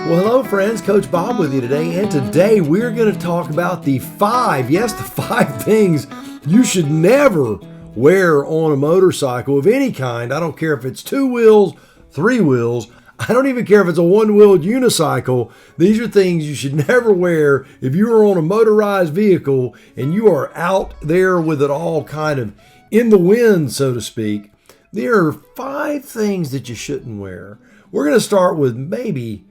Well, hello friends, Coach Bob with you today, and today we're going to talk about the five things you should never wear on a motorcycle of any kind. I don't care if it's 2 wheels, 3 wheels, I don't even care if it's a 1-wheeled unicycle. These are things you should never wear if you are on a motorized vehicle and you are out there with it all kind of in the wind, so to speak. There are 5 things that you shouldn't wear. We're going to start with maybe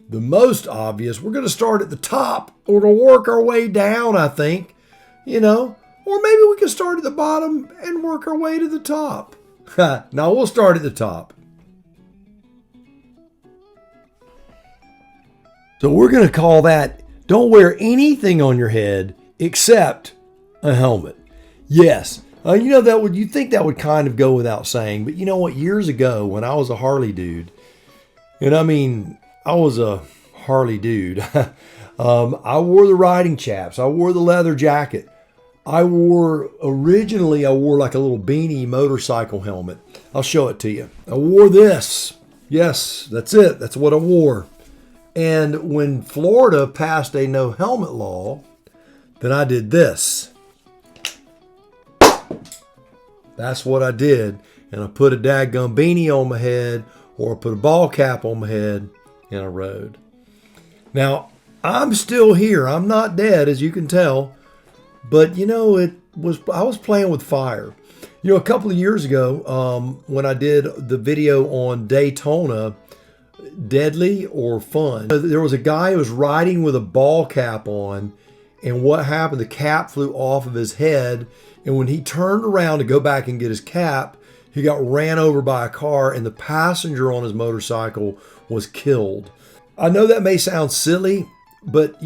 the most obvious. We're going to start at the top or to work our way down, I think, or maybe we can start at the bottom and work our way to the top. Now we'll start at the top. So we're going to call that, don't wear anything on your head except a helmet. Yes. You think that would kind of go without saying, but you know what? Years ago when I was a Harley dude, I was a Harley dude. I wore the riding chaps. I wore the leather jacket. Originally I wore like a little beanie motorcycle helmet. I'll show it to you. I wore this. Yes, that's it. That's what I wore. And when Florida passed a no helmet law, then I did this. That's what I did. And I put a dadgum beanie on my head, or I put a ball cap on my head, and I rode. Now, I'm still here. I'm not dead, as you can tell. But, I was playing with fire. A couple of years ago, when I did the video on Daytona, Deadly or Fun, there was a guy who was riding with a ball cap on, and what happened? The cap flew off of his head, and when he turned around to go back and get his cap, he got ran over by a car, and the passenger on his motorcycle was killed. I know that may sound silly, but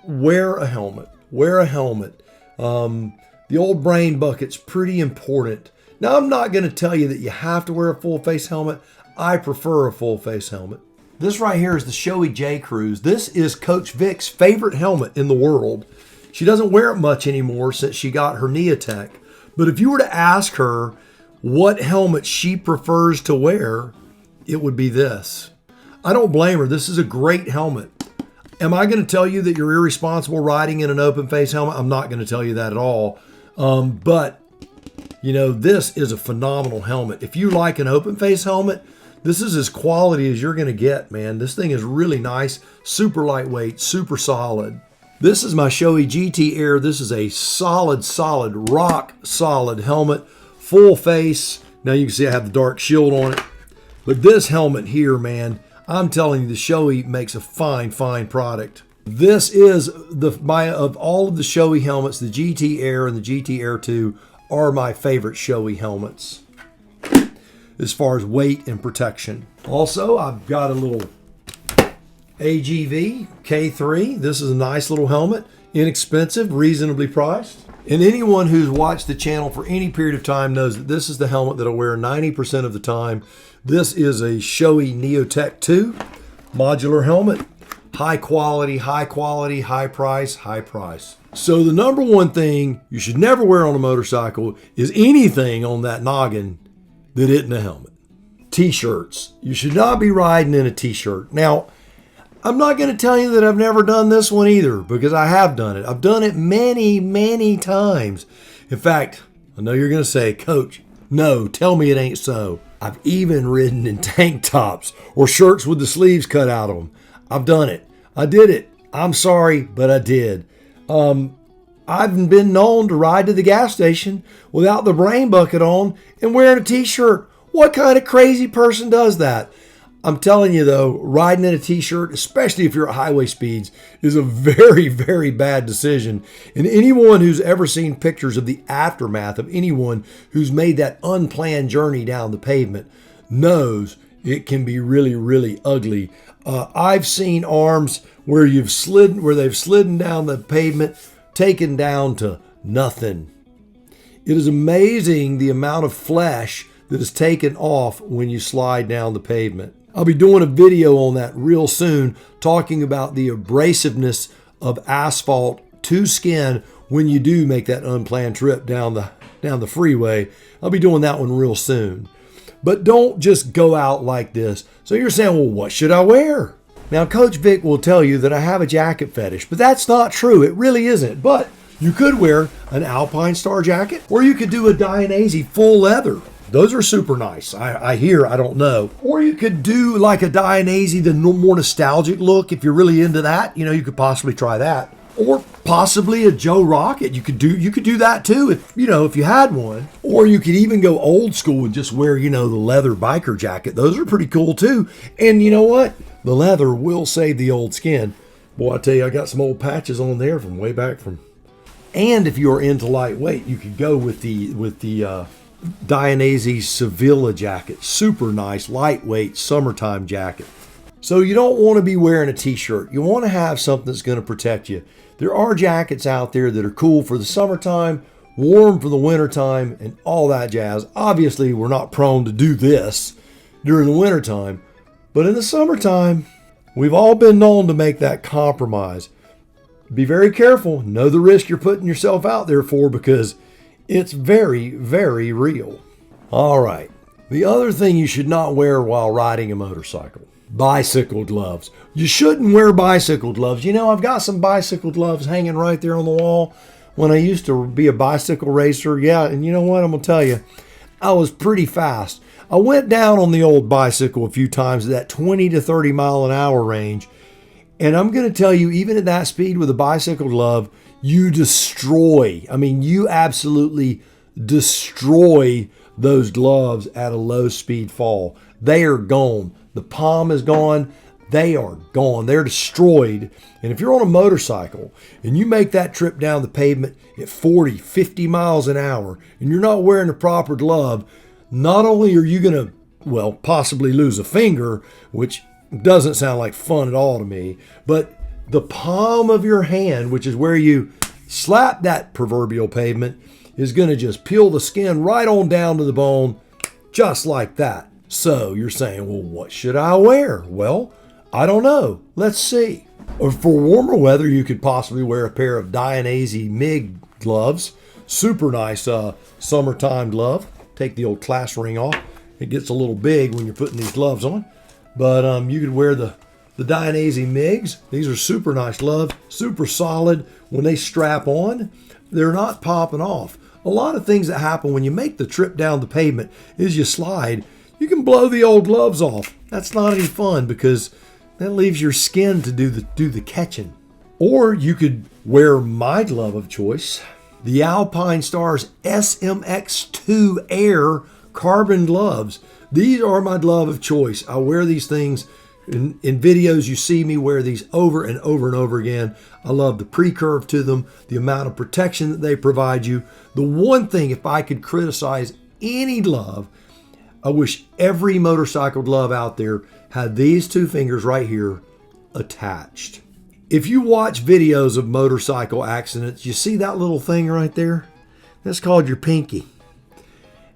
wear a helmet. Wear a helmet. The old brain bucket's pretty important. Now, I'm not going to tell you that you have to wear a full face helmet. I prefer a full face helmet. This right here is the Shoei J Cruise. This is Coach Vic's favorite helmet in the world. She doesn't wear it much anymore since she got her knee attack. But if you were to ask her what helmet she prefers to wear, it would be this. I don't blame her. This is a great helmet. Am I going to tell you that you're irresponsible riding in an open face helmet? I'm not going to tell you that at all. But this is a phenomenal helmet. If you like an open face helmet, this is as quality as you're going to get, man. This thing is really nice, super lightweight, super solid. This is my Shoei GT Air. This is a solid, rock solid helmet, full face. Now you can see I have the dark shield on it. But this helmet here, man, I'm telling you, the Shoei makes a fine product. This is of all of the Shoei helmets, the GT Air and the GT Air 2 are my favorite Shoei helmets as far as weight and protection. Also, I've got a little AGV K3. This is a nice little helmet, inexpensive, reasonably priced. And anyone who's watched the channel for any period of time knows that this is the helmet that I wear 90% of the time. This is a Shoei Neotech 2 modular helmet. High quality, high price. So the number one thing you should never wear on a motorcycle is anything on that noggin that isn't a helmet. T-shirts. You should not be riding in a t-shirt. Now, I'm not going to tell you that I've never done this one either, because I have done it. I've done it many times. In fact, I know you're going to say, Coach, no, tell me it ain't so. I've even ridden in tank tops or shirts with the sleeves cut out of them. I've done it. I did it. I'm sorry, but I did. I've been known to ride to the gas station without the brain bucket on and wearing a t-shirt. What kind of crazy person does that? I'm telling you though, riding in a t-shirt, especially if you're at highway speeds, is a very bad decision. And anyone who's ever seen pictures of the aftermath of anyone who's made that unplanned journey down the pavement knows it can be really ugly. I've seen arms where they've slidden down the pavement, taken down to nothing. It is amazing the amount of flesh that is taken off when you slide down the pavement. I'll be doing a video on that real soon, talking about the abrasiveness of asphalt to skin when you do make that unplanned trip down the freeway. I'll be doing that one real soon. But don't just go out like this. So you're saying, well, what should I wear? Now, Coach Vic will tell you that I have a jacket fetish, but that's not true. It really isn't. But you could wear an Alpinestars jacket, or you could do a Dainese full leather. Those are super nice. I hear, I don't know. Or you could do like a Dainese, the more nostalgic look. If you're really into that, you know, you could possibly try that. Or possibly a Joe Rocket. You could do that too if you had one. Or you could even go old school and just wear, the leather biker jacket. Those are pretty cool too. And you know what? The leather will save the old skin. Boy, I tell you, I got some old patches on there from way back from. And if you're into lightweight, you could go with the Dainese Sevilla jacket. Super nice, lightweight, summertime jacket. So you don't want to be wearing a t-shirt. You want to have something that's going to protect you. There are jackets out there that are cool for the summertime, warm for the wintertime, and all that jazz. Obviously, we're not prone to do this during the wintertime, but in the summertime, we've all been known to make that compromise. Be very careful. Know the risk you're putting yourself out there for, because it's very, very real. All right. The other thing you should not wear while riding a motorcycle: bicycle gloves. You shouldn't wear bicycle gloves. I've got some bicycle gloves hanging right there on the wall when I used to be a bicycle racer. Yeah, and you know what? I'm going to tell you, I was pretty fast. I went down on the old bicycle a few times at that 20 to 30 mile an hour range. And I'm going to tell you, even at that speed with a bicycle glove, you absolutely destroy those gloves at a low speed fall. They are gone. The palm is gone. They are gone. They're destroyed. And if you're on a motorcycle and you make that trip down the pavement at 40, 50 miles an hour, and you're not wearing the proper glove, not only are you going to, possibly lose a finger, which doesn't sound like fun at all to me, but the palm of your hand, which is where you slap that proverbial pavement, is going to just peel the skin right on down to the bone, just like that. So you're saying, well, what should I wear? Well, I don't know. Let's see. Or for warmer weather, you could possibly wear a pair of Dainese MIG gloves. Super nice summertime glove. Take the old class ring off. It gets a little big when you're putting these gloves on. But you could wear the Dainese MIGs. These are super nice gloves, super solid. When they strap on, they're not popping off. A lot of things that happen when you make the trip down the pavement is you slide. You can blow the old gloves off. That's not any fun, because that leaves your skin to do the catching. Or you could wear my glove of choice, the Alpinestars SMX2 Air carbon gloves. These are my glove of choice. I wear these things in videos. You see me wear these over and over and over again. I love the pre-curve to them, the amount of protection that they provide you. The one thing, if I could criticize any glove, I wish every motorcycle glove out there had these two fingers right here attached. If you watch videos of motorcycle accidents, you see that little thing right there? That's called your pinky.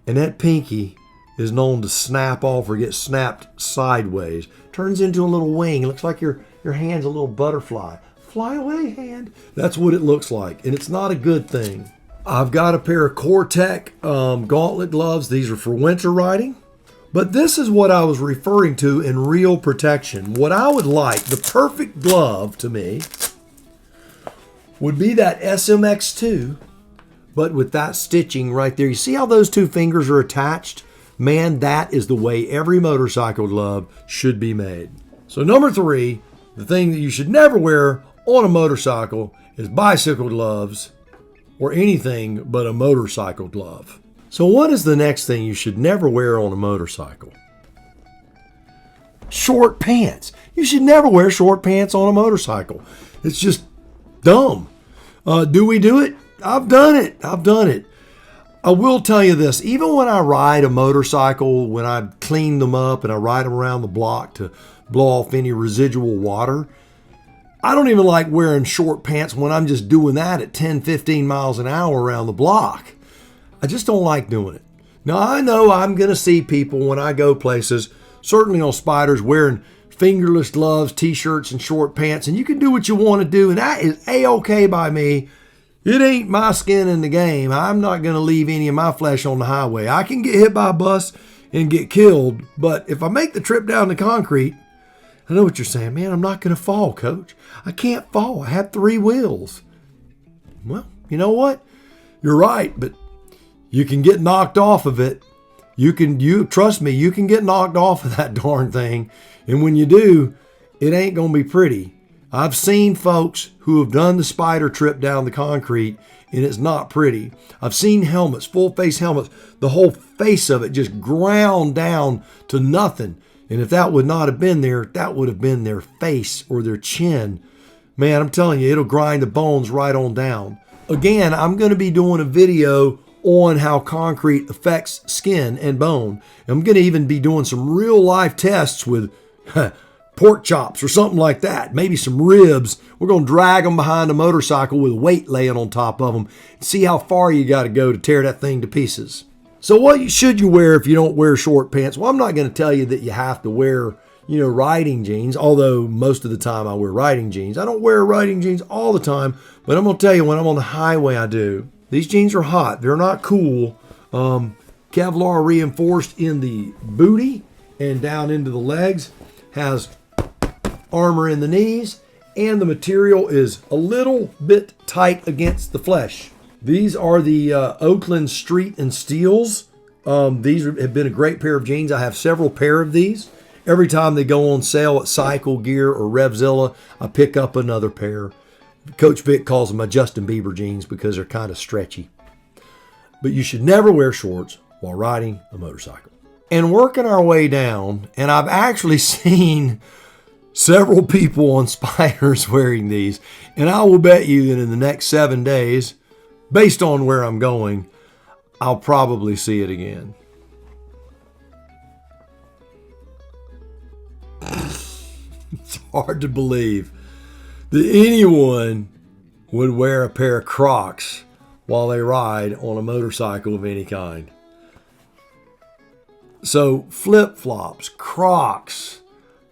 And that pinky is known to snap off or get snapped sideways. Turns into a little wing. It looks like your hand's a little butterfly. Fly away, hand. That's what it looks like, and it's not a good thing. I've got a pair of Core-Tech gauntlet gloves. These are for winter riding. But this is what I was referring to in real protection. What I would like, the perfect glove to me, would be that SMX2, but with that stitching right there. You see how those two fingers are attached? Man, that is the way every motorcycle glove should be made. So number 3, the thing that you should never wear on a motorcycle is bicycle gloves, or anything but a motorcycle glove. So what is the next thing you should never wear on a motorcycle? Short pants. You should never wear short pants on a motorcycle. It's just dumb. Do we do it? I've done it. I will tell you this, even when I ride a motorcycle, when I clean them up and I ride them around the block to blow off any residual water, I don't even like wearing short pants when I'm just doing that at 10, 15 miles an hour around the block. I just don't like doing it. Now, I know I'm going to see people when I go places, certainly on Spyders, wearing fingerless gloves, T-shirts, and short pants, and you can do what you want to do, and that is A-okay by me. It ain't my skin in the game. I'm not going to leave any of my flesh on the highway. I can get hit by a bus and get killed, but if I make the trip down the concrete, I know what you're saying, man. I'm not going to fall, Coach. I can't fall. I have 3 wheels. Well, you know what? You're right, but you can get knocked off of it. You trust me, you can get knocked off of that darn thing. And when you do, it ain't going to be pretty. I've seen folks who have done the Spyder trip down the concrete, and it's not pretty. I've seen helmets, full face helmets, the whole face of it just ground down to nothing. And if that would not have been there, that would have been their face or their chin. Man, I'm telling you, it'll grind the bones right on down. Again, I'm going to be doing a video on how concrete affects skin and bone. I'm going to even be doing some real life tests with pork chops or something like that. Maybe some ribs. We're going to drag them behind a motorcycle with weight laying on top of them and see how far you got to go to tear that thing to pieces. So what should you wear if you don't wear short pants? Well, I'm not going to tell you that you have to wear, riding jeans, although most of the time I wear riding jeans. I don't wear riding jeans all the time, but I'm going to tell you when I'm on the highway, I do. These jeans are hot. They're not cool. Kevlar reinforced in the booty and down into the legs. Has armor in the knees, and the material is a little bit tight against the flesh. These are the Oakland Street and Steels. These have been a great pair of jeans. I have several pair of these. Every time they go on sale at Cycle Gear or Revzilla, I pick up another pair. Coach Vic calls them my Justin Bieber jeans because they're kind of stretchy. But you should never wear shorts while riding a motorcycle. And working our way down, and I've actually seen several people on Spyders wearing these, and I will bet you that in the next 7 days, based on where I'm going, I'll probably see it again. It's hard to believe that anyone would wear a pair of Crocs while they ride on a motorcycle of any kind. So flip-flops, Crocs,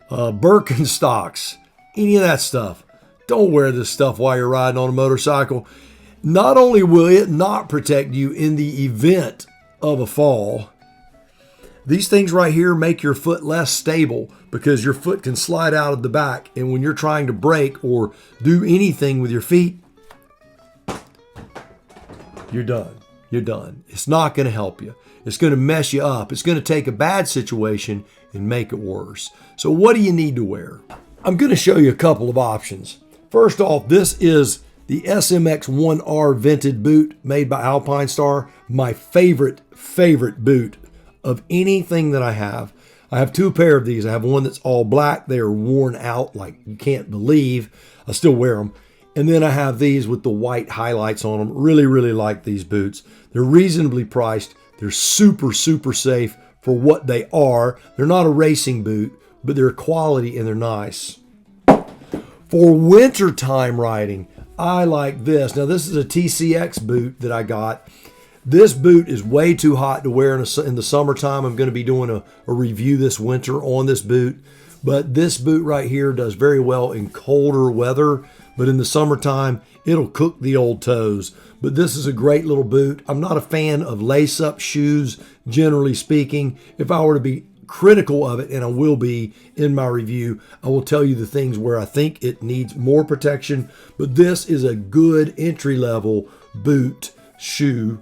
Birkenstocks, any of that stuff. Don't wear this stuff while you're riding on a motorcycle. Not only will it not protect you in the event of a fall, these things right here make your foot less stable because your foot can slide out of the back. And when you're trying to brake or do anything with your feet, you're done. You're done. It's not going to help you. It's going to mess you up. It's going to take a bad situation and make it worse. So what do you need to wear? I'm going to show you a couple of options. First off, this is the SMX 1R vented boot made by Alpinestars. My favorite boot of anything that I have. I have 2 pair of these. I have one that's all black. They are worn out like you can't believe. I still wear them. And then I have these with the white highlights on them. Really, really like these boots. They're reasonably priced. They're super, super safe for what they are. They're not a racing boot, but they're quality and they're nice. For wintertime riding, I like this. Now, this is a TCX boot that I got. This boot is way too hot to wear in the summertime. I'm going to be doing a review this winter on this boot. But this boot right here does very well in colder weather. But in the summertime, it'll cook the old toes. But this is a great little boot. I'm not a fan of lace-up shoes, generally speaking. If I were to be critical of it, and I will be in my review, I will tell you the things where I think it needs more protection. But this is a good entry-level boot, shoe,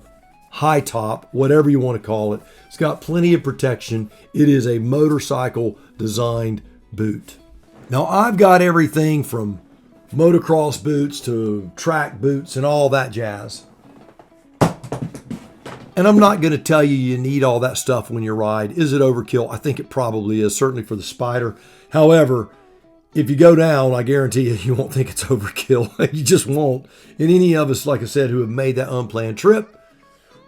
high top, whatever you want to call it. It's got plenty of protection. It is a motorcycle designed boot. Now, I've got everything from motocross boots to track boots and all that jazz. And I'm not going to tell you you need all that stuff when you ride. Is it overkill? I think it probably is, certainly for the Spyder. However, if you go down, I guarantee you won't think it's overkill. You just won't. And any of us, like I said, who have made that unplanned trip,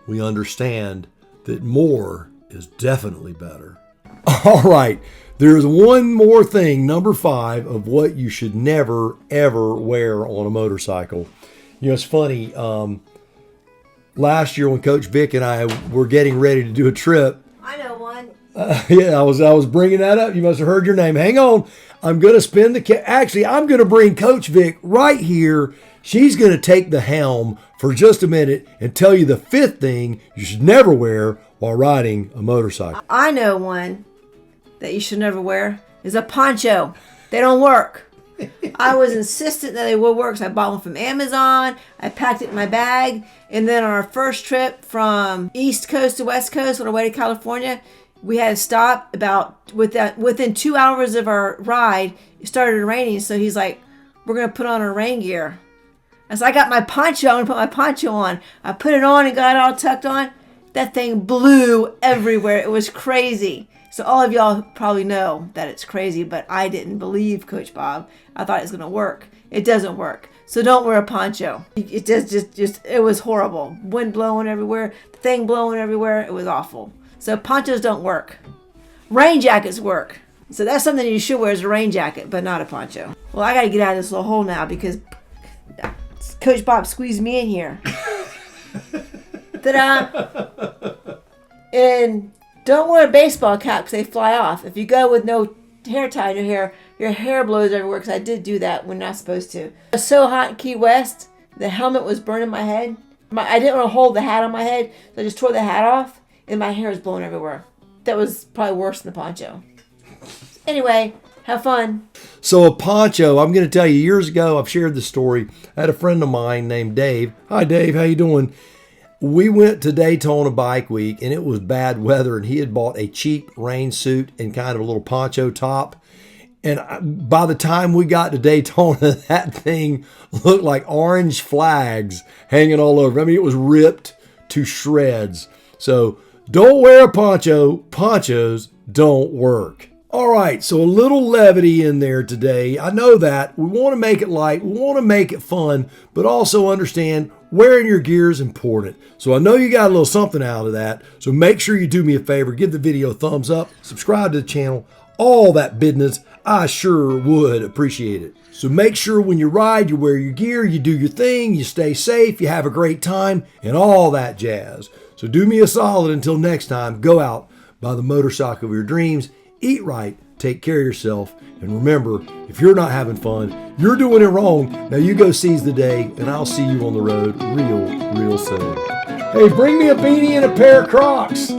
we understand that more is definitely better. All right. There's one more thing, number 5, of what you should never, ever wear on a motorcycle. It's funny. Last year when Coach Vic and I were getting ready to do a trip. I know one. Yeah, I was bringing that up. You must have heard your name. Hang on. I'm going to spin the Actually, I'm going to bring Coach Vic right here. She's going to take the helm for just a minute and tell you the 5th thing you should never wear while riding a motorcycle. I know one that you should never wear is a poncho. They don't work. I was insistent that they would work, so I bought one from Amazon. I packed it in my bag, and then on our first trip from East Coast to West Coast on our way to California, we had to stop within 2 hours of our ride. It started raining, so he's like, "We're gonna put on our rain gear." And so I got my poncho. I'm gonna put my poncho on. I put it on and got it all tucked on. That thing blew everywhere. It was crazy. So all of y'all probably know that it's crazy, but I didn't believe Coach Bob. I thought it was going to work. It doesn't work. So don't wear a poncho. It it was horrible. Wind blowing everywhere, the thing blowing everywhere. It was awful. So ponchos don't work. Rain jackets work. So that's something you should wear, is a rain jacket, but not a poncho. Well, I got to get out of this little hole now because Coach Bob squeezed me in here. Ta-da! And don't wear a baseball cap because they fly off. If you go with no hair tie in your hair blows everywhere, because I did do that when not supposed to. It was so hot in Key West, the helmet was burning my head. I didn't want to hold the hat on my head, so I just tore the hat off, and my hair was blowing everywhere. That was probably worse than the poncho. Anyway, have fun. So a poncho, I'm going to tell you, years ago, I've shared this story. I had a friend of mine named Dave. Hi, Dave. How you doing? We went to Daytona Bike Week, and it was bad weather, and he had bought a cheap rain suit and kind of a little poncho top. And by the time we got to Daytona, that thing looked like orange flags hanging all over. I mean, it was ripped to shreds. So don't wear a poncho. Ponchos don't work. All right, so a little levity in there today. I know that. We want to make it light. We want to make it fun, but also understand wearing your gear is important. So I know you got a little something out of that. So make sure you do me a favor. Give the video a thumbs up. Subscribe to the channel. All that business. I sure would appreciate it. So make sure when you ride, you wear your gear, you do your thing, you stay safe, you have a great time, and all that jazz. So do me a solid until next time. Go out, buy the motorcycle of your dreams. Eat right, take care of yourself, and remember, if you're not having fun, you're doing it wrong. Now you go seize the day, and I'll see you on the road real soon. Hey, bring me a beanie and a pair of Crocs.